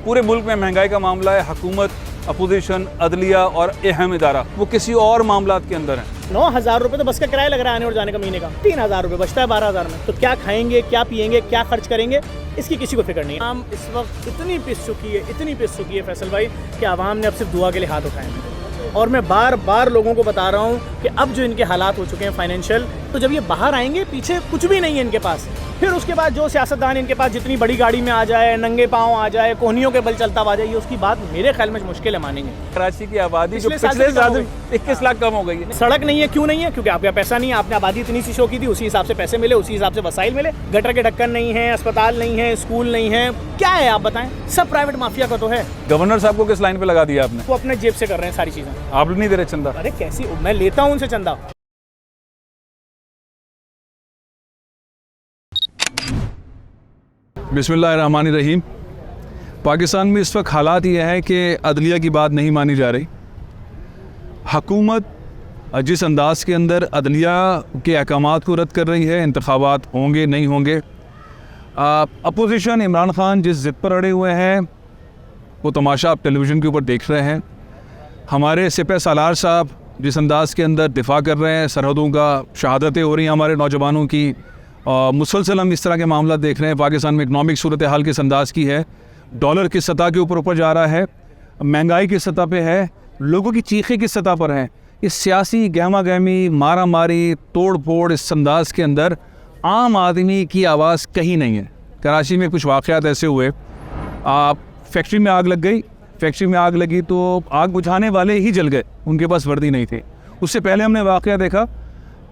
पूरे मुल्क में महंगाई का मामला है, हुकूमत, अपोजिशन, अदलिया और अहम इदारा वो किसी और मामलात के अंदर हैं। 9,000 रुपये तो बस का किराया लग रहा है आने और जाने का महीने का। 3,000 रुपये बचता है 12,000 में। तो क्या खाएंगे, क्या पिएंगे, क्या खर्च करेंगे, इसकी किसी को फिक्र नहीं है। आम इस वक्त इतनी पिस चुकी है फैसल भाई कि आवाम ने अब सिर्फ दुआ के लिए हाथ उठाए हैं। और मैं बार बार लोगों को बता रहा हूँ कि अब जो इनके हालात हो चुके हैं फाइनेंशियल, तो जब ये बाहर आएंगे पीछे कुछ भी नहीं है इनके पास। फिर उसके बाद जो सियासतदान इनके पास जितनी बड़ी गाड़ी में आ जाए, नंगे पाँव आ जाए, कोहनियों के बल चलता आ जाए, उसकी बात मेरे ख्याल में मुश्किल है मानेंगे। कराची की आबादी जो पिछले साल 21 लाख कम हो गई है। सड़क नहीं है, क्यों नहीं है? क्योंकि आपका पैसा नहीं है। आपने आबादी इतनी सी शो की थी, उसी हिसाब से पैसे मिले, उसी हिसाब से वसाइल मिले। गटर के ढक्कन नहीं है, अस्पताल नहीं है, स्कूल नहीं है, क्या है आप बताएं? सब प्राइवेट माफिया का तो है। गवर्नर साहब को किस लाइन पे लगा दिया आपने? वो अपने जेब से कर रहे हैं सारी चीजें। आप लोग नहीं दे रहे चंदा? अरे कैसी, मैं लेता हूँ उनसे चंदा। बिस्मिल्लाहिर्रहमानिर्रहीम। पाकिस्तान में इस वक्त हालात ये हैं कि अदलिया की बात नहीं मानी जा रही। हुकूमत जिस अंदाज के अंदर अदलिया के अहकामात को रद्द कर रही है, इंतखाबात होंगे नहीं होंगे, अपोजिशन इमरान खान जिस ज़िद पर अड़े हुए हैं वो तमाशा आप टेलीविज़न के ऊपर देख रहे हैं। हमारे सिपह सालार साहब जिस अंदाज के अंदर दिफा कर रहे हैं, सरहदों का शहादतें हो रही हैं हमारे नौजवानों की, मुसलसल हम इस तरह के मामला देख रहे हैं। पाकिस्तान में इकनॉमिक सूरत हाल किस अंदाज़ की है, डॉलर किस सतह के ऊपर जा रहा है, महंगाई किस सतह पे है, लोगों की चीखें किस सतह पर हैं। इस सियासी गहमा गहमी, मारा मारी, तोड़ फोड़, इस अंदाज़ के अंदर आम आदमी की आवाज़ कहीं नहीं है। कराची में कुछ वाक़यात ऐसे हुए, फैक्ट्री में आग लग गई, फैक्ट्री में आग लगी तो आग बुझाने वाले ही जल गए, उनके पास वर्दी नहीं थी। उससे पहले हमने वाक़या देखा,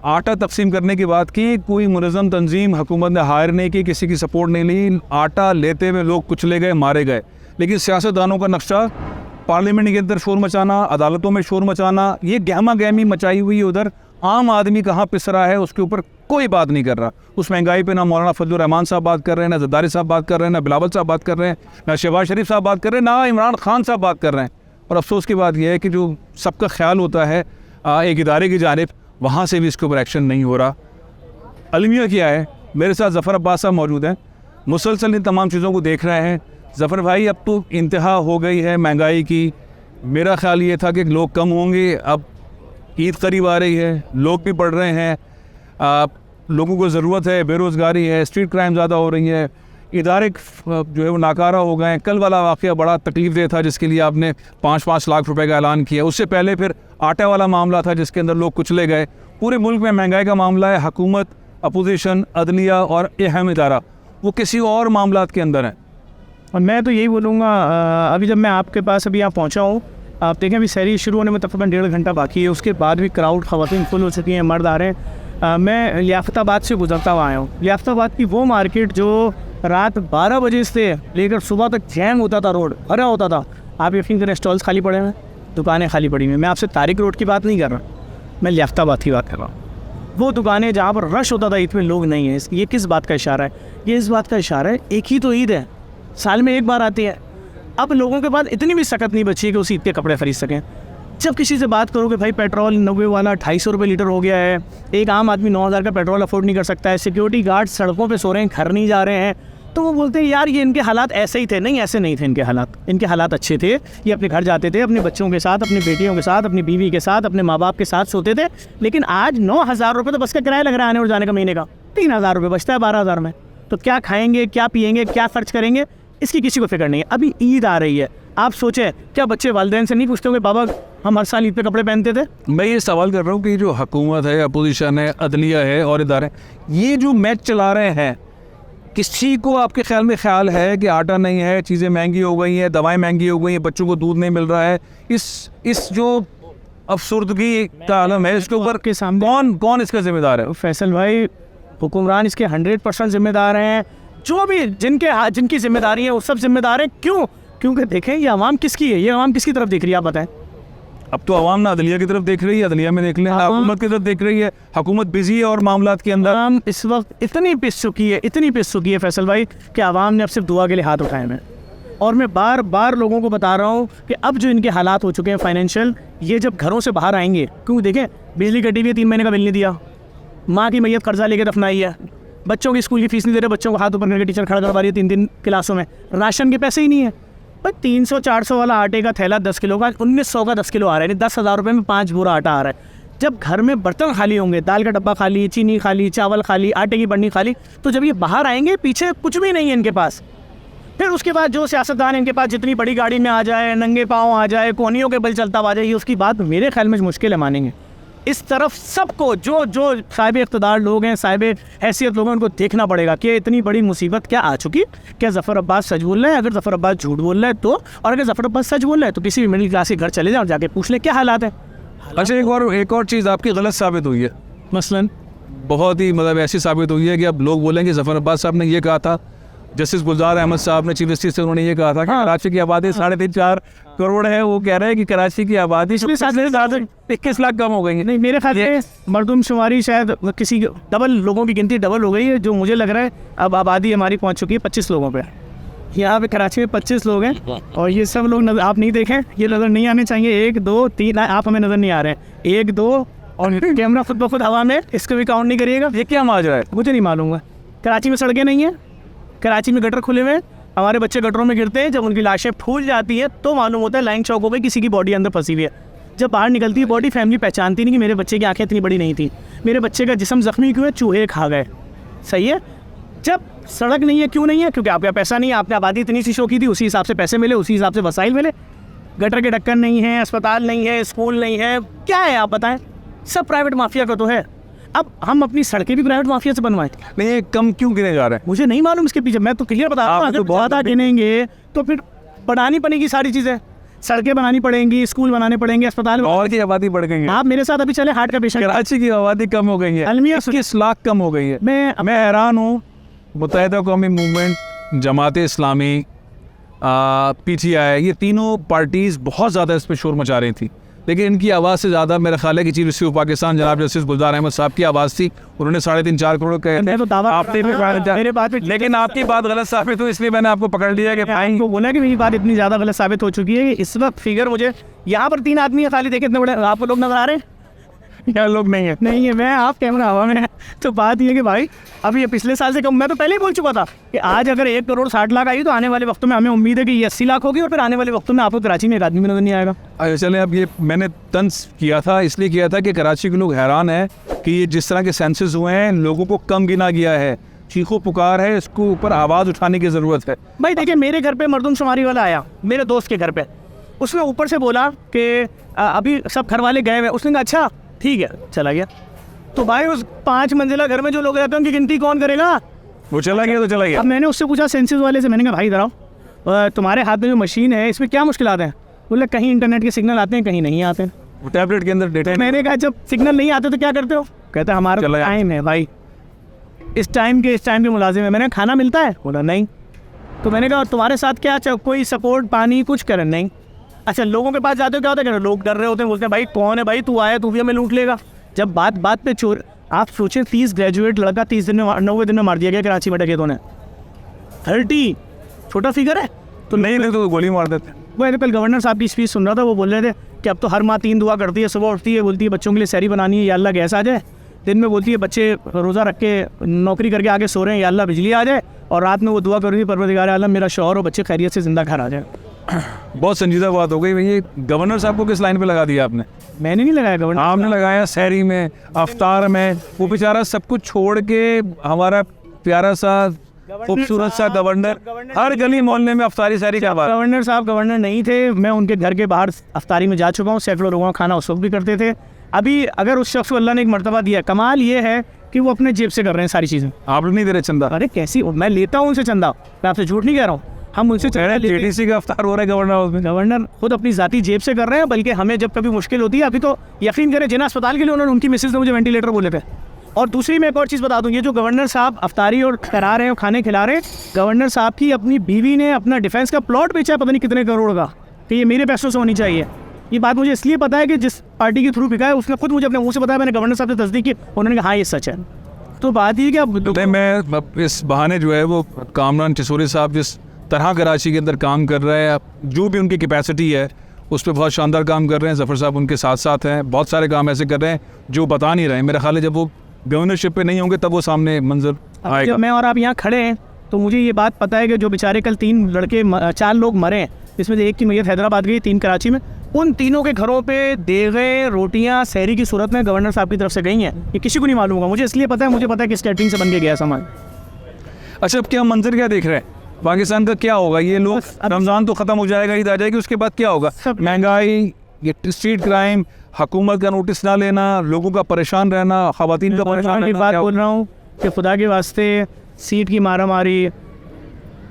आटा तकसीम करने की बात की, कोई मुनज़्ज़म तंजीम हुकूमत ने हायर नहीं की, किसी की सपोर्ट नहीं ली, आटा लेते हुए लोग कुचले गए, मारे गए। लेकिन सियासतदानों का नक्शा पार्लियामेंट के अंदर शोर मचाना, अदालतों में शोर मचाना, ये गहमा गहमी मचाई हुई है। उधर आम आदमी कहाँ पिस रहा है उसके ऊपर कोई बात नहीं कर रहा। उस महंगाई पे ना मौलाना फजलुर रहमान साहब बात कर रहे हैं, ना ज़रदारी साहब बात कर रहे हैं, ना बिलावल साहब बात कर रहे हैं, ना शहबाज शरीफ साहब बात कर रहे हैं, ना इमरान खान साहब बात कर रहे हैं। और अफसोस की बात यह है कि जो सबका ख्याल होता है एक इदारे की जानिब, वहाँ से भी इसके ऊपर एक्शन नहीं हो रहा। अलमिया क्या है, मेरे साथ ज़फ़र अब्बास साहब मौजूद हैं, मुसलसल इन तमाम चीज़ों को देख रहे हैं। ज़फ़र भाई, अब तो इंतहा हो गई है महंगाई की। मेरा ख्याल ये था कि लोग कम होंगे, अब ईद करीब आ रही है, लोग भी बढ़ रहे हैं, लोगों को ज़रूरत है, बेरोज़गारी है, स्ट्रीट क्राइम ज़्यादा हो रही है, इदारे जो है वो नाकारा हो गए हैं। कल वाला वाक़या बड़ा तकलीफ़देह था जिसके लिए आपने 5-5 लाख रुपए का ऐलान किया। उससे पहले फिर आटा वाला मामला था जिसके अंदर लोग कुचले गए। पूरे मुल्क में महंगाई का मामला है, हुकूमत, अपोजिशन, अदलिया और अहम इदारा वो किसी और मामलात के अंदर हैं। और मैं तो यही बोलूँगा, अभी जब मैं आपके पास अभी यहाँ पहुँचा हूँ, आप देखें अभी सहरी शुरू होने में तकरीबन 1.5 घंटा बाकी है, उसके बाद भी क्राउड ख़वातीन फुल हो चुकी हैं, मर्द आ रहे हैं। मैं लियाफ़ताबाद से गुजरता हुआ आया हूँ। लियाफ़ताबाद की वो मार्केट जो रात 12 बजे से लेकर सुबह तक जैम होता था, रोड भरा होता था, आप यकीन करें स्टॉल्स खाली पड़े हैं, दुकानें खाली पड़ी हैं। मैं आपसे तारिक रोड की बात नहीं कर रहा, मैं लियाफ़ताबाद की बात कर रहा हूँ। वो दुकानें जहाँ पर रश होता था, ईद में लोग नहीं हैं। ये किस बात का इशारा है? ये इस बात का इशारा है, एक ही तो ईद है, साल में एक बार आती है। अब लोगों के पास इतनी भी सकत नहीं बची कि उस ईद के कपड़े ख़रीद सकें। जब किसी से बात करो कि भाई पेट्रोल 90 वाला 250 रुपये लीटर हो गया है, एक आम आदमी 9,000 का पेट्रोल अफोर्ड नहीं कर सकता है, सिक्योरिटी गार्ड सड़कों पे सो रहे हैं, घर नहीं जा रहे हैं, तो वो बोलते हैं यार ये इनके हालात ऐसे ही थे। नहीं, ऐसे नहीं थे इनके हालात अच्छे थे। ये अपने घर जाते थे, अपने बच्चों के साथ, अपनी बेटियों के साथ, अपनी बीवी के साथ, अपने माँ बाप के साथ सोते थे। लेकिन आज 9,000 रुपये तो बस का किराया लग रहा है आने और जाने का महीने का। 3,000 रुपये बचता है 12,000 में। तो क्या खाएंगे, क्या पिएंगे, क्या खर्च करेंगे, इसकी किसी को फिक्र नहीं है। अभी ईद आ रही है, आप सोचें क्या बच्चे वालिदैन से नहीं पूछते होंगे बाबा हम हर साल ईद पे कपड़े पहनते थे? मैं ये सवाल कर रहा हूँ कि जो हुकूमत है, अपोजिशन है, अदलिया है और इदारे, ये जो मैच चला रहे हैं, किसी को आपके ख्याल है कि आटा नहीं है, चीज़ें महंगी हो गई हैं, दवाएं महंगी हो गई हैं, बच्चों को दूध नहीं मिल रहा है, इस जो अफसुर्दगी का आलम है, इसके ऊपर के सामने कौन इसका जिम्मेदार है? फैसल भाई, हुक्मरान इसके 100% जिम्मेदार हैं। जो भी जिनकी जिम्मेदारी है वो सब जिम्मेदार हैं। क्यों? क्योंकि देखें ये आवाम किसकी है, ये आवाम किसकी तरफ देख रही है, आप बताएं। अब तो आवाम ना अदलिया की तरफ देख रही है, अदलिया में देख लें, हुकूमत की तरफ देख रही है। हुकूमत बिजी है और मामलात के अंदर आवाम इस वक्त इतनी पिस चुकी है फैसल भाई कि आवाम ने अब सिर्फ दुआ के लिए हाथ उठाए हैं। और मैं बार बार लोगों को बता रहा हूँ कि अब जो इनके हालात हो चुके हैं फाइनेंशियल, ये जब घरों से बाहर आएंगे, क्योंकि देखें बिजली कटी हुई है, 3 महीने का बिल नहीं दिया, माँ की मैयत कर्जा लेके दफनाई है, बच्चों की स्कूल की फीस नहीं दे रहे, बच्चों को हाथ ऊपर करके टीचर खड़ा करवा रही है 3 क्लासों में, राशन के पैसे ही नहीं है। भाई 300-400 वाला आटे का थैला 10 किलो का 1900 का 10 किलो आ रहा है, 10,000 रुपये में 5 बोरा आटा आ रहा है। जब घर में बर्तन खाली होंगे, दाल का डब्बा खाली, चीनी खाली, चावल खाली, आटे की बर्नी खाली, तो जब ये बाहर आएंगे पीछे कुछ भी नहीं है इनके पास। फिर उसके बाद जो सियासतदान इनके पास जितनी बड़ी गाड़ी में आ जाए, नंगे पाँव आ जाए, कोहनियों के बल चलता आ जाए, ये उसकी बात मेरे ख्याल में मुश्किल है मानेंगे। इस तरफ सबको जो जो साहिब इक़्तिदार लोग हैं, साहिब हैसियत लोग हैं, उनको देखना पड़ेगा कि इतनी बड़ी मुसीबत क्या आ चुकी। क्या ज़फ़र अब्बास सच बोल रहे हैं? अगर ज़फ़र अब्बास झूठ बोल रहा है तो, और अगर ज़फ़र अब्बास सच बोल रहा है तो किसी भी मिडिल क्लास के घर चले जाओ और जाके पूछ ले क्या हालात है। अच्छा, एक और चीज़ आपकी गलत साबित हुई है, मसलन बहुत ही मतलब ऐसी साबित हुई है कि अब लोग बोलेंगे ज़फ़र अब्बास साहब ने ये कहा था, जस्टिस गुलजार अहमद साहब ने चीफ जस्टिस से उन्होंने ये कहा था कि कराची की आबादी 3.5-4 करोड़ है। वो कह रहे हैं कि कराची की आबादी 21 लाख कम हो गई है। नहीं, मेरे ख्याल से मरदमशुमारी शायद किसी डबल, लोगों की गिनती डबल हो गई है। जो मुझे लग रहा है अब आबादी हमारी पहुंच चुकी है 25 लोगों पे। यहाँ पे कराची में 25 लोग हैं और ये सब लोग आप नहीं देखें, ये नज़र नहीं आने चाहिए। 1 2 3 आप हमें नज़र नहीं आ रहे हैं। 1 2 और कैमरा खुद ब खुद हवा में, इसको भी काउंट नहीं करिएगा। ये क्या माजरा है? मुझे नहीं मालूम है। कराची में सड़कें नहीं हैं, कराची में गटर खुले हुए हैं, हमारे बच्चे गटरों में गिरते हैं। जब उनकी लाशें फूल जाती हैं तो मालूम होता है लाइन चौकों पे किसी की बॉडी अंदर फंसी हुई है। जब बाहर निकलती है बॉडी, फैमिली पहचानती नहीं कि मेरे बच्चे की आंखें इतनी बड़ी नहीं थी, मेरे बच्चे का जिस्म ज़ख्मी क्यों है, चूहे खा गए। सही है। जब सड़क नहीं है, क्यों नहीं है? क्योंकि आपका पैसा नहीं है, आपने आबादी इतनी सी शो की थी, उसी हिसाब से पैसे मिले, उसी हिसाब से वसाइल मिले। गटर के ढक्कन नहीं है, अस्पताल नहीं है, स्कूल नहीं है, क्या है आप बताएं? सब प्राइवेट माफिया का तो है। अब हम अपनी सड़कें भी प्राइवेट माफिया से बनवाएं। नहीं, ये कम क्यों गिने जा रहे हैं? मुझे नहीं मालूम इसके पीछे, मैं तो क्लियर बता रहा हूँ। अगर बहुत गिनेंगे तो फिर बढ़ानी पड़ेगी सारी चीज़ें, सड़कें बनानी पड़ेंगी, स्कूल बनाने पड़ेंगे, अस्पताल। और की आबादी बढ़ गई है। आप मेरे साथ अभी चले, हार्ट का पेशेंट। कराची की आबादी कम हो गई है, अलमिया 21 लाख कम हो गई है। मैं हैरान हूँ। मुत्तहिदा कौमी मूवमेंट, जमात इस्लामी, PTI, ये तीनों पार्टीज़ बहुत ज़्यादा इस पर शोर मचा रही थी, लेकिन इनकी आवाज़ से ज़्यादा मेरा ख्याल है कि चीफ जस्टिस ऑफ पाकिस्तान जनाब जस्टिस गुलजार अहमद साहब की आवाज़ थी। उन्होंने 3.5-4 करोड़ का, मैं तो दावा आपने भी मेरे बात पे, लेकिन आपकी बात गलत साबित हुई, इसलिए मैंने आपको पकड़ लिया कि भाई को बोला कि मेरी बात इतनी ज़्यादा गलत साबित हो चुकी है कि इस वक्त फिगर मुझे यहाँ पर 3 आदमी खाली देखे, इतने बड़े आपको लोग नजर आ रहे हैं? क्या लोग नहीं है? नहीं है, मैं आप कैमरा हवा में। तो बात ये है कि भाई अभी ये पिछले साल से कम, मैं तो पहले ही बोल चुका था कि आज अगर 1 करोड़ 60 लाख आई तो आने वाले वक्तों में हमें उम्मीद है कि ये 80 लाख होगी और फिर आने वाले वक्तों में आपको कराची में एक आदमी में नजर नहीं आएगा। चले, अब ये मैंने तंज किया था, इसलिए किया था कि कराची के लोग हैरान हैं कि ये जिस तरह के सेंसस हुए हैं, लोगों को कम गिना गया है, चीखो पुकार है, इसको ऊपर आवाज़ उठाने की ज़रूरत है। भाई देखिए, मेरे घर पे मरदमशुमारी वाला आया, मेरे दोस्त के घर पे, उसने ऊपर से बोला कि अभी सब घर वाले गए हुए। उसने कहा अच्छा ठीक है, चला गया। तो भाई उस 5 मंजिला घर में जो लोग रहते हैं उनकी गिनती कौन करेगा? वो चला गया तो चला गया। अब मैंने उससे पूछा सेंसस वाले से, मैंने कहा भाई इधर आओ, तुम्हारे हाथ में जो मशीन है इसमें क्या मुश्किलात हैं? बोले कहीं इंटरनेट के सिग्नल आते हैं, कहीं नहीं आते हैं। वो टैबलेट के अंदर डेटा। मैंने कहा जब सिग्नल नहीं आते तो क्या करते हो? कहते हमारा टाइम है भाई, इस टाइम के मुलाजिम है। मैंने खाना मिलता है? बोला नहीं। तो मैंने कहा तुम्हारे साथ क्या कोई सपोर्ट, पानी कुछ करें? नहीं। अच्छा, लोगों के पास जाते हो क्या होता है? लोग डर रहे होते हैं, बोलते हैं भाई कौन है भाई, तू आया तू भी हमें लूट लेगा। जब बात पे चोर, आप सोचें 30 ग्रेजुएट लड़का 30 दिन में 90 दिन में मार दिया गया कराची में डकैतों ने। 30 छोटा फिगर है? तो नहीं तो गोली मार देते। वो कल गवर्नर साहब की स्पीच सुन रहा था, वो बोल रहे थे कि अब तो हर माँ 3 दुआ करती है, सुबह उठती है बोलती है बच्चों के लिए सैरी बनानी है या अल्लाह गैस आ जाए, दिन में बोलती है बच्चे रोज़ा रख के नौकरी करके आगे सो रहे हैं या अल्लाह बिजली आ जाए, और रात में वो दुआ करूँगी परवरदिगार आलम मेरा शौहर और बच्चे खैरियत से ज़िंदा घर आ जाए। बहुत संजीदा बात हो गई भैया। गवर्नर साहब को किस लाइन पे लगा दिया आपने? मैंने नहीं लगाया, गवर्नर आपने लगाया सहरी में, अफ्तार में। वो बेचारा सब कुछ छोड़ के हमारा प्यारा सा खूबसूरत सा गवर्नर, हर गली मोहल्ले में अफ्तारी सहरी क्या बात। गवर्नर साहब गवर्नर नहीं थे, मैं उनके घर के बाहर अफ्तारी में जा चुका हूँ, सैकड़ों लोगों का खाना उस वक्त भी करते थे। अभी अगर उस शख्स को अल्लाह ने एक मर्तबा दिया, कमाल ये है कि वो अपने जेब से कर रहे हैं सारी चीज़ें। आप लोग नहीं दे रहे चंदा? अरे कैसी, मैं लेता हूँ उनसे चंदा, मैं आपसे झूठ नहीं कह रहा हूँ, हम उनसे JDC का अफ्तार हो रहा है गवर्नर हाउस में। गवर्नर खुद अपनी ज़ाती जेब से कर रहे हैं, बल्कि हमें जब कभी मुश्किल होती है, अभी तो यकीन करें जिना अस्पताल के लिए उन्होंने, उनकी मिसेज ने मुझे वेंटिलेटर बोले थे। और दूसरी मैं एक और चीज़ बता दूँ, ये जो गवर्नर साहब अफ्तारी और करा रहे हैं और खाने खिला रहे हैं, गवर्नर साहब की अपनी बीवी ने अपना डिफेंस का प्लॉट बेचा है पता नहीं कितने करोड़ का, कि ये मेरे पैसों से होनी चाहिए। ये बात मुझे इसलिए पता है कि जिस पार्टी के थ्रू बिका है उसने खुद मुझे अपने मुँह से बताया, मैंने गवर्नर साहब से तस्दीक की, उन्होंने कहा हाँ ये सच है। तो बात ये कि अब मैं इस बहाने जो है वो कामरान चिशोरी साहब जिस तरह कराची के अंदर काम कर रहे हैं, जो भी उनकी कैपेसिटी है उस पर बहुत शानदार काम कर रहे हैं। ज़फ़र साहब उनके साथ साथ हैं, बहुत सारे काम ऐसे कर रहे हैं जो बता नहीं रहे हैं। मेरा ख्याल है जब वो गवर्नरशिप पे नहीं होंगे तब वो सामने मंजर आएगा। जब मैं और आप यहाँ खड़े हैं तो मुझे ये बात पता है कि जो बेचारे कल 4 लोग मरे हैं, इसमें से एक की मैयत हैदराबाद गई, 3 कराची में। उन तीनों के घरों पे देगे रोटियां सहरी की सूरत में गवर्नर साहब की तरफ से गई हैं। ये किसी को नहीं मालूम होगा, मुझे इसलिए पता है, मुझे पता है कि कैटरिंग से बन के गया सामान। अच्छा, अब क्या मंजर क्या देख रहे हैं पाकिस्तान का, क्या होगा? ये लोग रमज़ान तो ख़त्म हो जाएगा, ईद आ जाएगी, उसके बाद क्या होगा? महंगाई, ये स्ट्रीट क्राइम, हुकूमत का नोटिस ना लेना, लोगों का परेशान रहना, ख़वातीन का परेशान की रहना। बात बोल रहा हूँ कि खुदा के वास्ते सीट की मारा मारी,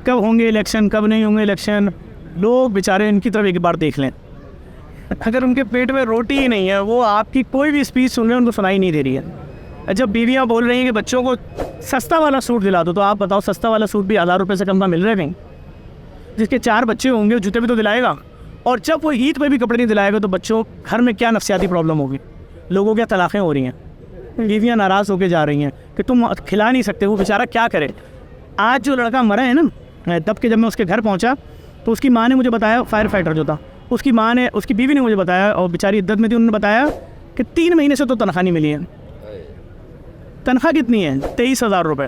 कब होंगे इलेक्शन, कब नहीं होंगे इलेक्शन, लोग बेचारे इनकी तरफ एक बार देख लें। अगर उनके पेट में रोटी ही नहीं है, वो आपकी कोई भी स्पीच सुन रहे हैं, उनको सुनाई नहीं दे रही है। जब बीवियाँ बोल रही हैं कि बच्चों को सस्ता वाला सूट दिला दो, तो आप बताओ सस्ता वाला सूट भी 1000 रुपये से कम का मिल रहा है कहीं? जिसके 4 बच्चे होंगे जूते भी तो दिलाएगा, और जब वो ईद पे भी कपड़े नहीं दिलाएगा तो बच्चों घर में क्या नफसियाती प्रॉब्लम होगी, लोगों क्या तलाक़ें हो रही हैं, बीवियाँ नाराज़ होकर जा रही हैं कि तुम खिला नहीं सकते, वो बेचारा क्या करे। आज जो लड़का मरा है ना दब के, जब मैं उसके घर पहुँचा तो उसकी माँ ने मुझे बताया, फायर फाइटर जो था, उसकी माँ ने, उसकी बीवी ने मुझे बताया, और बेचारी इद्दत में थी, उन्होंने बताया कि 3 महीने से तो तनख्वाह नहीं मिली है। तनख्वाह कितनी है? 23,000 रुपये।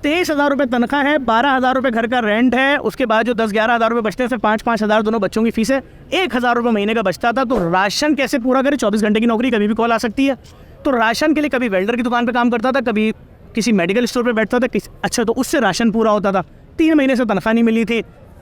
23,000 रुपये तनख्वाह है, 12,000 रुपये घर का रेंट है, उसके बाद जो 10-11 हज़ार रुपये बचते हैं, फिर 5-5 हज़ार दोनों बच्चों की फीस है, 1,000 रुपये महीने का बचता था। तो राशन कैसे पूरा करे? 24 घंटे की नौकरी, कभी भी कॉल आ सकती है। तो राशन के लिए कभी वेल्डर की दुकान पर काम करता था, कभी किसी मेडिकल स्टोर पर बैठता था, अच्छा तो उससे राशन पूरा होता था। 3 महीने से तनख्वाह नहीं मिली थी।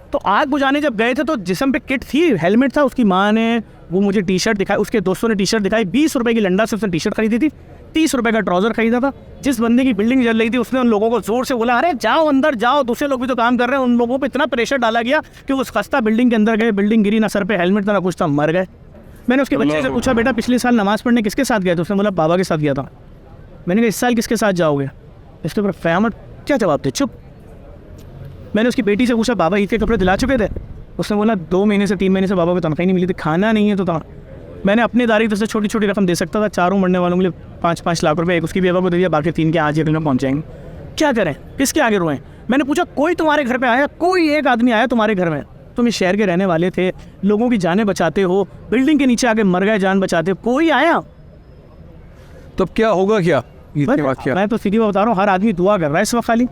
तो आग बुझाने जब गए थे तो जिस्म पे किट थी, हेलमेट था, उसकी माँ ने वो मुझे टी शर्ट दिखाई, उसके दोस्तों ने टी शर्ट दिखाई, 20 रुपये की लंडा से उसने टी शर्ट खरीदी थी, 30 रुपये का ट्राउज़र खरीदा था। जिस बंदे की बिल्डिंग जल रही थी उसने उन लोगों को ज़ोर से बोला, अरे जाओ अंदर जाओ, दूसरे लोग भी तो काम कर रहे हैं। उन लोगों पे इतना प्रेशर डाला गया कि उस खस्ता बिल्डिंग के अंदर गए, बिल्डिंग गिरी, ना सर पे हेलमेट था ना कुछ था, मर गए। मैंने उसके बच्चे से पूछा, बेटा पिछले साल नमाज़ पढ़ने किसके साथ गए थे? उसने बोला बाबा के साथ गया था। मैंने कहा इस साल किसके साथ जाओगे? इसके ऊपर क़यामत क्या जवाब दे, चुप। मैंने उसकी बेटी से पूछा, बाबा ईद के कपड़े दिला चुके थे? उसने बोला 2 महीने से 3 महीने से बाबा को तनख्वाह नहीं मिली थी, खाना नहीं है तो था। मैंने अपनी दारी तरफ से छोटी छोटी रकम दे सकता था, 4 मरने वालों के लिए 5-5 लाख रुपए, एक उसकी बेवा को दे दिया, बाकी 3 के आज एक में पहुँच जाएंगे। क्या करें, किसके आगे रोएं? मैंने पूछा कोई तुम्हारे घर पे आया? कोई एक आदमी आया तुम्हारे घर में? तुम इस शहर के रहने वाले थे, लोगों की जानें बचाते हो, बिल्डिंग के नीचे आके मर गए जान बचाते हो, कोई आया? तो अब क्या होगा? क्या मैं तो सीधी बात बता रहा हूँ, हर आदमी दुआ कर रहा है इस वक्त। खाली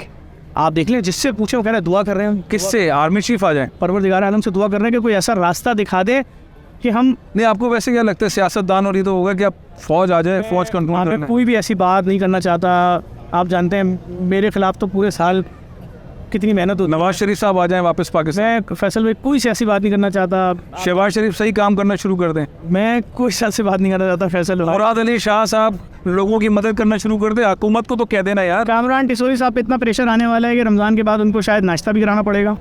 आप देख लें, जिससे पूछे वो कह रहे हैं दुआ कर रहे हैं। किससे? आर्मी चीफ आ जाए? परवरदिगार आलम से दुआ कर रहे हैं कि कोई ऐसा रास्ता दिखा दे कि हम। नहीं, आपको वैसे क्या लगता है, सियासतदान और ये तो होगा कि अब फौज आ जाए, फौज कंट्रोल मैं कोई भी ऐसी बात नहीं करना चाहता। आप जानते हैं मेरे खिलाफ तो पूरे साल कितनी मेहनत होती। नवाज शरीफ साहब आ जाएं वापस पाकिस्तान? मैं फैसल भाई कोई सी ऐसी बात नहीं करना चाहता। शहबाज शरीफ सही काम करना शुरू कर दें? मैं कोई साल से बात नहीं करना चाहता फैसल। मुराद अली शाह साहब लोगों की मदद करना शुरू कर दे, हुकूमत को तो कह देना यार। कामरान टिसोरी साहब पे इतना प्रेशर आने वाला है कि रमज़ान के बाद उनको शायद नाश्ता भी कराना पड़ेगा,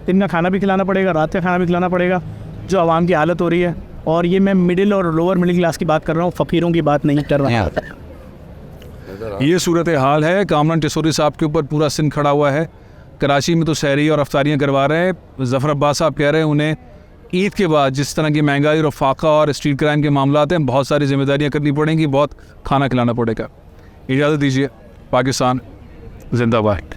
दिन का खाना भी खिलाना पड़ेगा, रात का खाना भी खिलाना पड़ेगा, जो आवाम की हालत हो रही है। और ये मैं मिडिल और लोअर मिडिल क्लास की बात कर रहा हूँ, फ़कीरों की बात नहीं कर रहा हूँ। ये सूरत हाल है। कामरान टिसोरी साहब के ऊपर पूरा सिंध खड़ा हुआ है। कराची में तो सहरी और अफ्तारियाँ करवा रहे हैं। ज़फ़र अब्बास साहब कह रहे हैं उन्हें ईद के बाद जिस तरह की महंगाई और फाका और स्ट्रीट क्राइम के मामलात हैं, बहुत सारी जिम्मेदारियाँ करनी पड़ेंगी, बहुत खाना खिलाना पड़ेगा। इजाज़त दीजिए। पाकिस्तान जिंदाबाद।